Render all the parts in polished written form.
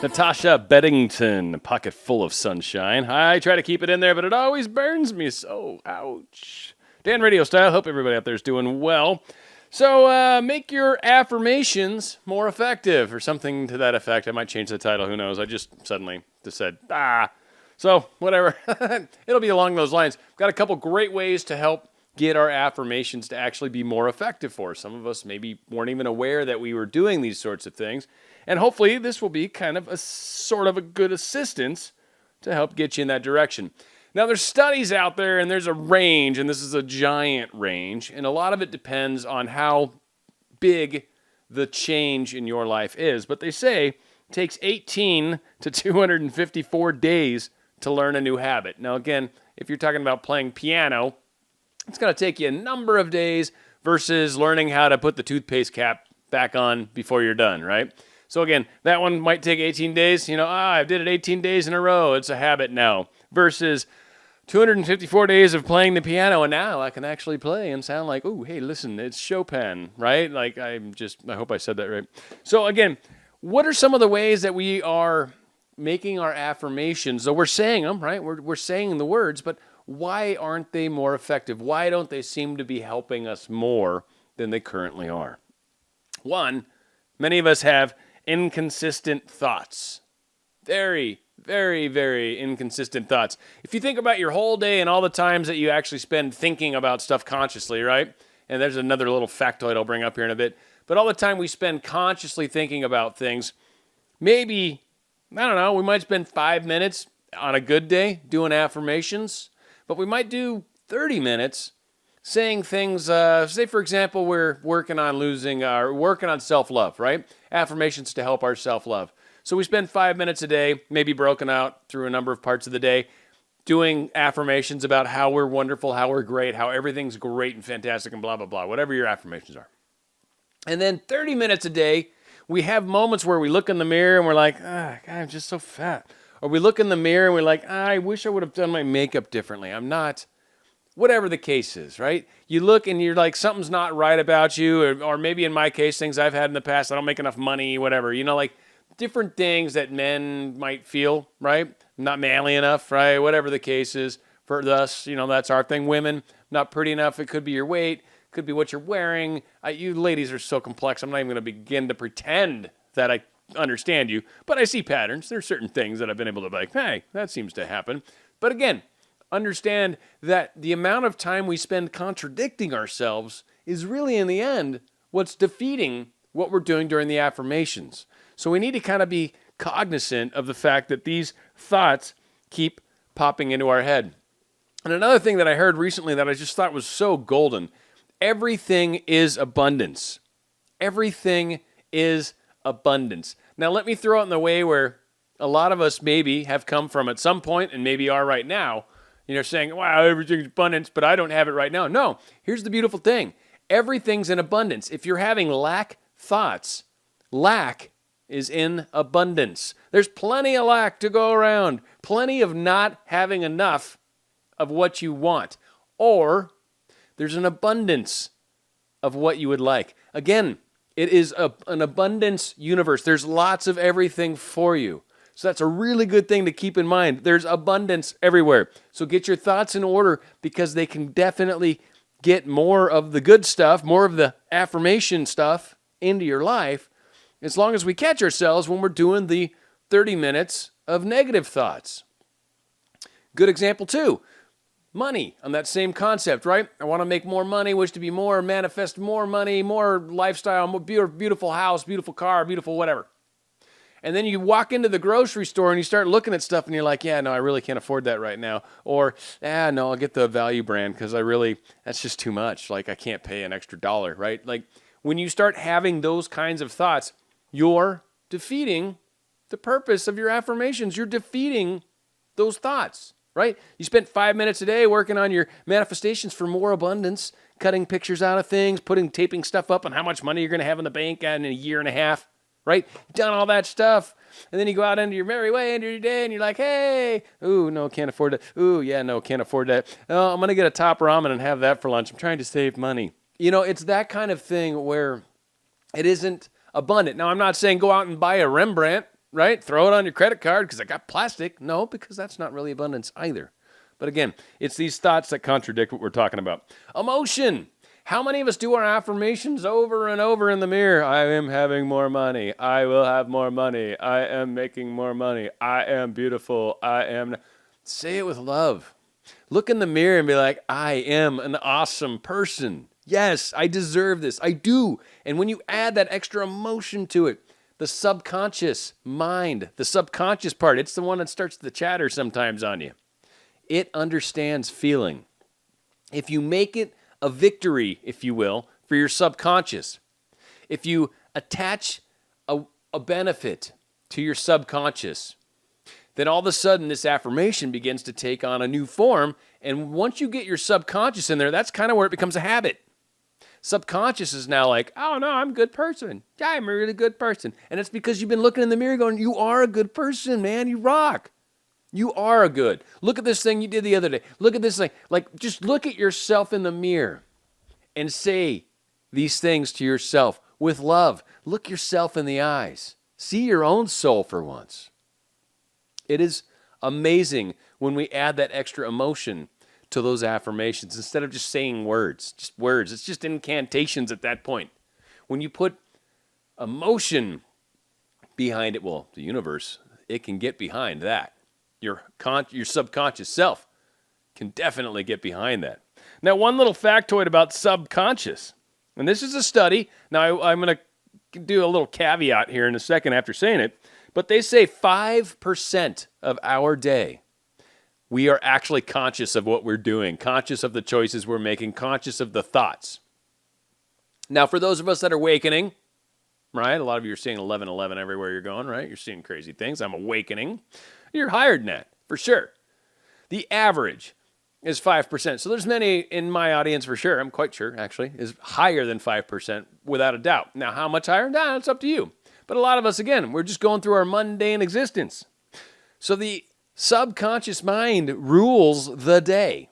Natasha Beddington, pocket full of sunshine. I try to keep it in there, but it always burns me so. Ouch. Dan RadioStyle, hope everybody out there is doing well. So make your affirmations more effective, or something to that effect. I might change the title, who knows. I just suddenly just said, So, whatever. It'll be along those lines. Got a couple great ways to help get our affirmations to actually be more effective for us. Some of us maybe weren't even aware that we were doing these sorts of things. And hopefully this will be kind of a sort of a good assistance to help get you in that direction. Now there's studies out there, and there's a range, and this is a giant range, and a lot of it depends on how big the change in your life is. But they say it takes 18 to 254 days to learn a new habit. Now again, if you're talking about playing piano, it's going to take you a number of days versus learning how to put the toothpaste cap back on before you're done, right? So again, that one might take 18 days. I did it 18 days in a row. It's a habit now. Versus 254 days of playing the piano, and now I can actually play and sound like, oh, hey, listen, it's Chopin, right? Like, I hope I said that right. So again, what are some of the ways that we are making our affirmations? So we're saying them, right? We're saying the words, but why aren't they more effective? Why don't they seem to be helping us more than they currently are? One, many of us have inconsistent thoughts. Very, very, very inconsistent thoughts. If you think about your whole day and all the times that you actually spend thinking about stuff consciously, right? And there's another little factoid I'll bring up here in a bit. But all the time we spend consciously thinking about things, maybe, I don't know, we might spend 5 minutes on a good day doing affirmations, but we might do 30 minutes saying things, say for example, we're working on self-love, right? Affirmations to help our self-love. So we spend 5 minutes a day, maybe broken out through a number of parts of the day, doing affirmations about how we're wonderful, how we're great, how everything's great and fantastic and blah, blah, blah, whatever your affirmations are. And then 30 minutes a day, we have moments where we look in the mirror and we're like, God, I'm just so fat. Or we look in the mirror and we're like, I wish I would have done my makeup differently. I'm not. Whatever the case is, right? You look and you're like, something's not right about you, or maybe in my case, things I've had in the past, I don't make enough money, whatever. Like different things that men might feel, right? I'm not manly enough, right? Whatever the case is. For us, that's our thing. Women, not pretty enough. It could be your weight. Could be what you're wearing. You ladies are so complex. I'm not even going to begin to pretend that I understand you, but I see patterns. There's certain things that I've been able to be like, hey, that seems to happen. But again, understand that the amount of time we spend contradicting ourselves is really, in the end, what's defeating what we're doing during the affirmations. So we need to kind of be cognizant of the fact that these thoughts keep popping into our head. And another thing that I heard recently that I just thought was so golden, everything is abundance. Everything is abundance. Now let me throw it in the way where a lot of us maybe have come from at some point and maybe are right now, saying, wow, everything's abundance, but I don't have it right now. No, here's the beautiful thing. Everything's in abundance. If you're having lack thoughts, lack is in abundance. There's plenty of lack to go around, plenty of not having enough of what you want, or there's an abundance of what you would like. Again, it is an abundance universe. There's lots of everything for you. So that's a really good thing to keep in mind. There's abundance everywhere. So get your thoughts in order, because they can definitely get more of the good stuff, more of the affirmation stuff into your life, as long as we catch ourselves when we're doing the 30 minutes of negative thoughts. Good example too. Money, on that same concept, right? I want to make more money, wish to be more, manifest more money, more lifestyle, more beautiful house, beautiful car, beautiful whatever. And then you walk into the grocery store and you start looking at stuff and you're like, yeah, no, I really can't afford that right now. Or, no, I'll get the value brand because that's just too much. Like, I can't pay an extra $1, right? Like, when you start having those kinds of thoughts, you're defeating the purpose of your affirmations. You're defeating those thoughts, right? You spent 5 minutes a day working on your manifestations for more abundance, cutting pictures out of things, taping stuff up on how much money you're going to have in the bank in a year and a half. Right? You've done all that stuff. And then you go out into your merry way, into your day, and you're like, hey, ooh, no, can't afford that. Ooh, yeah, no, can't afford that. Oh, I'm going to get a top ramen and have that for lunch. I'm trying to save money. It's that kind of thing where it isn't abundant. Now, I'm not saying go out and buy a Rembrandt. right? Throw it on your credit card because I got plastic. No, because that's not really abundance either. But again, it's these thoughts that contradict what we're talking about. Emotion. How many of us do our affirmations over and over in the mirror? I am having more money. I will have more money. I am making more money. I am beautiful. I am. Say it with love. Look in the mirror and be like, I am an awesome person. Yes, I deserve this. I do. And when you add that extra emotion to it, the subconscious mind, the subconscious part, it's the one that starts the chatter sometimes on you. It understands feeling. If you make it a victory, if you will, for your subconscious, if you attach a benefit to your subconscious, then all of a sudden this affirmation begins to take on a new form. And once you get your subconscious in there, that's kind of where it becomes a habit. Subconscious is now like, oh no, I'm a good person. Yeah, I'm a really good person. And it's because you've been looking in the mirror going, you are a good person, man. You rock. You are good. Look at this thing you did the other day. Look at this thing. Like, just look at yourself in the mirror and say these things to yourself with love. Look yourself in the eyes. See your own soul for once. It is amazing when we add that extra emotion to those affirmations instead of just saying words. Just words. It's just incantations at that point. When you put emotion behind it, well, the universe, it can get behind that. Your subconscious self can definitely get behind that. Now, one little factoid about subconscious, and this is a study. Now, I'm going to do a little caveat here in a second after saying it, but they say 5% of our day, we are actually conscious of what we're doing, conscious of the choices we're making, conscious of the thoughts. Now, for those of us that are awakening, right? A lot of you are seeing 11:11 everywhere you're going, right? You're seeing crazy things. I'm awakening. You're higher than that, for sure. The average is 5%. So there's many in my audience for sure, I'm quite sure actually, is higher than 5% without a doubt. Now, how much higher? Nah, it's up to you. But a lot of us, again, we're just going through our mundane existence. So the subconscious mind rules the day.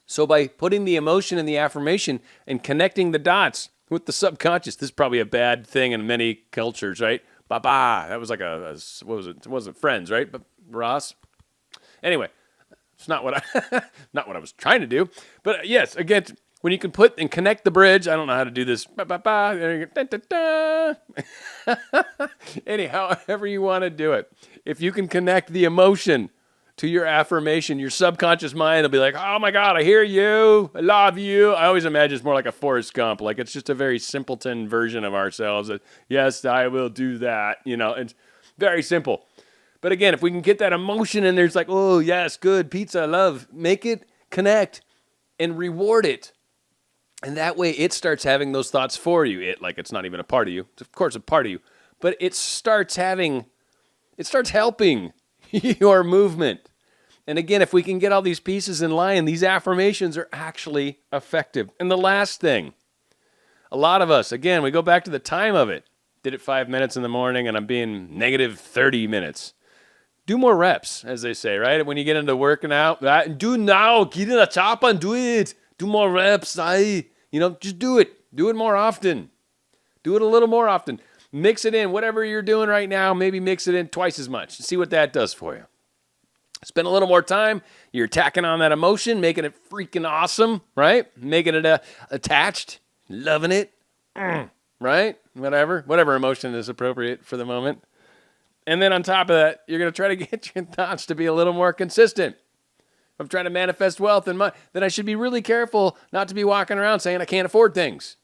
So by putting the emotion in the affirmation and connecting the dots with the subconscious, this is probably a bad thing in many cultures, right? Ba-ba. That was like what was it? It wasn't Friends, right? But Ross. Anyway, it's not what I was trying to do. But yes, again, when you can put and connect the bridge, I don't know how to do this. Ba-ba-ba. There you go. Da-da-da. Anyhow, however you want to do it. If you can connect the emotion to your affirmation, your subconscious mind will be like, oh my God, I hear you. I love you. I always imagine it's more like a Forrest Gump. Like it's just a very simpleton version of ourselves. That, yes, I will do that. You know, it's very simple. But again, if we can get that emotion in there, it's like, oh, yes, good, pizza, love. Make it connect and reward it. And that way it starts having those thoughts for you. It's not even a part of you. It's of course a part of you. But it starts helping your movement. And again, if we can get all these pieces in line, these affirmations are actually effective. And the last thing, a lot of us, again, we go back to the time of it. Did it 5 minutes in the morning and I'm being negative 30 minutes. Do more reps, as they say, right? When you get into working out, right? Do now, get in the chopper and do it. Do more reps. Just do it. Do it more often. Do it a little more often. Mix it in. Whatever you're doing right now, maybe mix it in twice as much. See what that does for you. Spend a little more time. You're tacking on that emotion, making it freaking awesome, right? Making it attached, loving it, right? Whatever emotion is appropriate for the moment. And then on top of that, you're going to try to get your thoughts to be a little more consistent. If I'm trying to manifest wealth and money, then I should be really careful not to be walking around saying I can't afford things.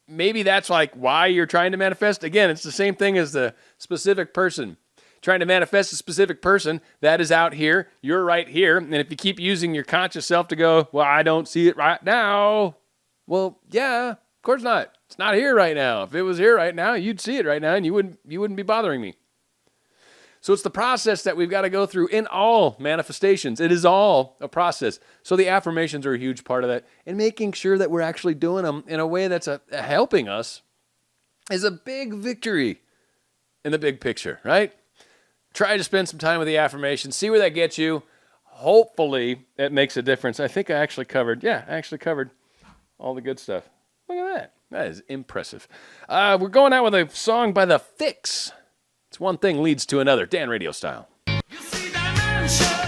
Maybe that's like why you're trying to manifest. Again, it's the same thing as the specific person. Trying to manifest a specific person that is out here, you're right here. And if you keep using your conscious self to go, well, I don't see it right now. Well, yeah, of course not. It's not here right now. If it was here right now, you'd see it right now and you wouldn't be bothering me. So it's the process that we've got to go through in all manifestations. It is all a process. So the affirmations are a huge part of that. And making sure that we're actually doing them in a way that's helping us is a big victory in the big picture, right? Try to spend some time with the affirmations. See where that gets you. Hopefully, it makes a difference. I think I actually covered all the good stuff. Look at that. That is impressive. We're going out with a song by The Fix. It's one thing leads to another. Dan Radio Style. You see that man show?